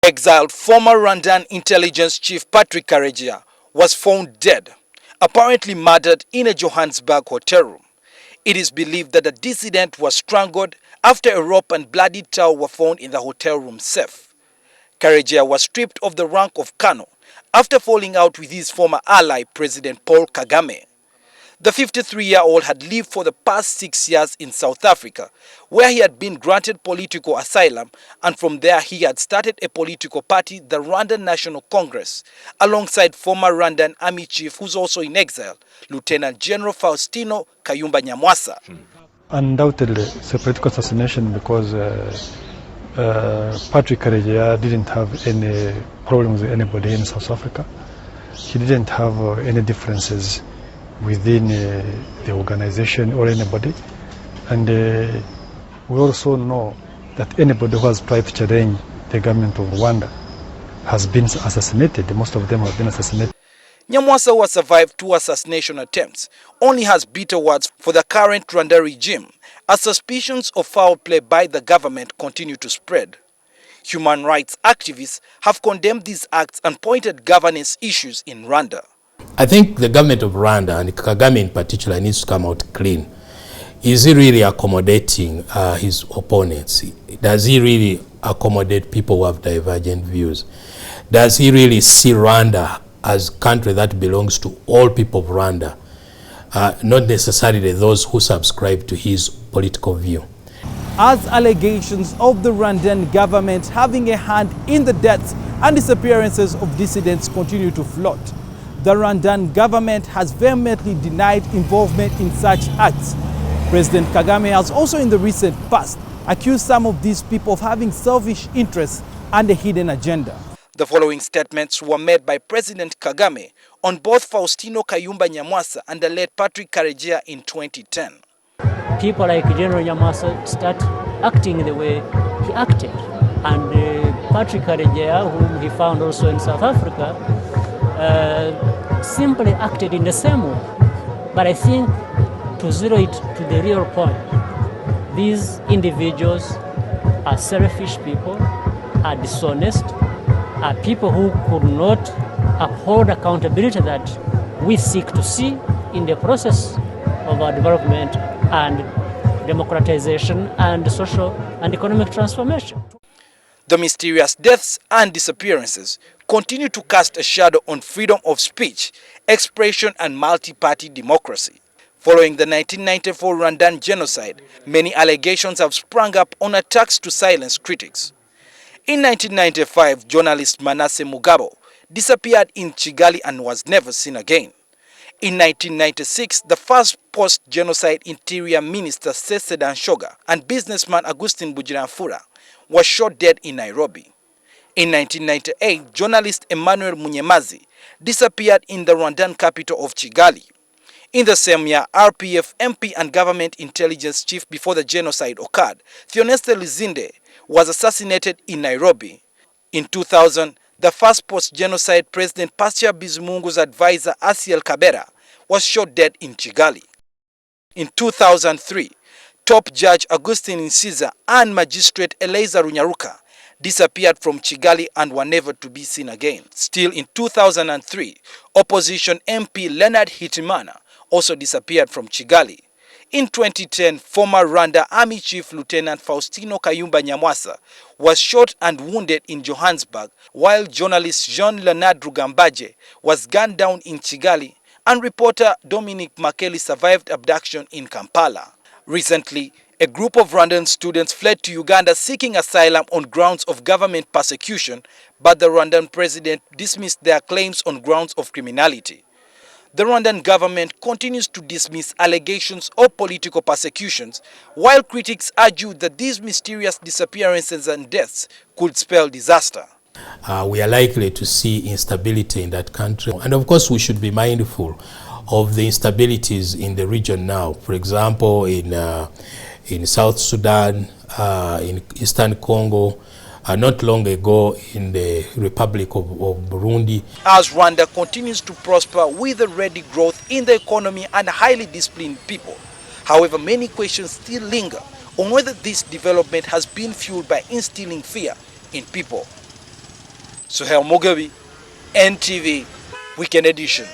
Exiled former Rwandan intelligence chief Patrick Karegeya was found dead, apparently murdered in a Johannesburg hotel room. It is believed that the dissident was strangled after a rope and bloody towel were found in the hotel room safe. Karegeya was stripped of the rank of colonel after falling out with his former ally, President Paul Kagame. The 53-year-old had lived for the past 6 years in South Africa, where he had been granted political asylum, and from there he had started a political party, the Rwandan National Congress, alongside former Rwandan Army Chief, who's also in exile, Lieutenant General Faustino Kayumba Nyamwasa. Undoubtedly, it's a political assassination because Patrick Karegeya didn't have any problems with anybody in South Africa. He didn't have any differences within the organization or anybody, and we also know that anybody who has tried to challenge the government of Rwanda has been assassinated. Most of them have been assassinated. Nyamwasa, who has survived 2 assassination attempts, only has bitter words for the current Rwanda regime as suspicions of foul play by the government continue to spread. Human rights activists have condemned these acts and pointed governance issues in Rwanda. I think the government of Rwanda, and Kagame in particular, needs to come out clean. Is he really accommodating his opponents? Does he really accommodate people who have divergent views? Does he really see Rwanda as a country that belongs to all people of Rwanda, not necessarily those who subscribe to his political view? As allegations of the Rwandan government having a hand in the deaths and disappearances of dissidents continue to float, the Rwandan government has vehemently denied involvement in such acts. President Kagame has also in the recent past accused some of these people of having selfish interests and a hidden agenda. The following statements were made by President Kagame on both Faustino Kayumba Nyamwasa and the late Patrick Karegeya in 2010. People like General Nyamwasa start acting the way he acted. And Patrick Karegeya, whom he found also in South Africa, simply acted in the same way. But I think to zero it to the real point, these individuals are selfish people, are dishonest, are people who could not uphold accountability that we seek to see in the process of our development and democratization and social and economic transformation. The mysterious deaths and disappearances continue to cast a shadow on freedom of speech, expression, and multi-party democracy. Following the 1994 Rwandan genocide, many allegations have sprung up on attacks to silence critics. In 1995, journalist Manasseh Mugabo disappeared in Kigali and was never seen again. In 1996, the first post-genocide interior minister Sedan Shoga and businessman Augustin Bugiramfura was shot dead in Nairobi. In 1998, journalist Emmanuel Munyemazi disappeared in the Rwandan capital of Kigali. In the same year, RPF MP and government intelligence chief before the genocide occurred, Theoneste Lizinde, was assassinated in Nairobi. In 2000, the first post-genocide President Pastor Bizimungu's advisor Asiel Kabera was shot dead in Kigali. In 2003, top judge Augustine Nsiza and magistrate Eliza Runyaruka disappeared from Kigali and were never to be seen again. Still in 2003, opposition MP Leonard Hitimana also disappeared from Kigali. In 2010, former Rwanda Army Chief Lieutenant Faustino Kayumba Nyamwasa was shot and wounded in Johannesburg, while journalist Jean-Leonard Rugambaje was gunned down in Kigali, and reporter Dominic Makeli survived abduction in Kampala. Recently, a group of Rwandan students fled to Uganda seeking asylum on grounds of government persecution, but the Rwandan president dismissed their claims on grounds of criminality. The Rwandan government continues to dismiss allegations of political persecutions, while critics argue that these mysterious disappearances and deaths could spell disaster. We are likely to see instability in that country. And of course, we should be mindful of the instabilities in the region now. For example, in South Sudan, in Eastern Congo, not long ago in the Republic of Burundi. As Rwanda continues to prosper with a ready growth in the economy and highly disciplined people, however, many questions still linger on whether this development has been fueled by instilling fear in people. Suhail Mugabe, NTV Weekend Edition.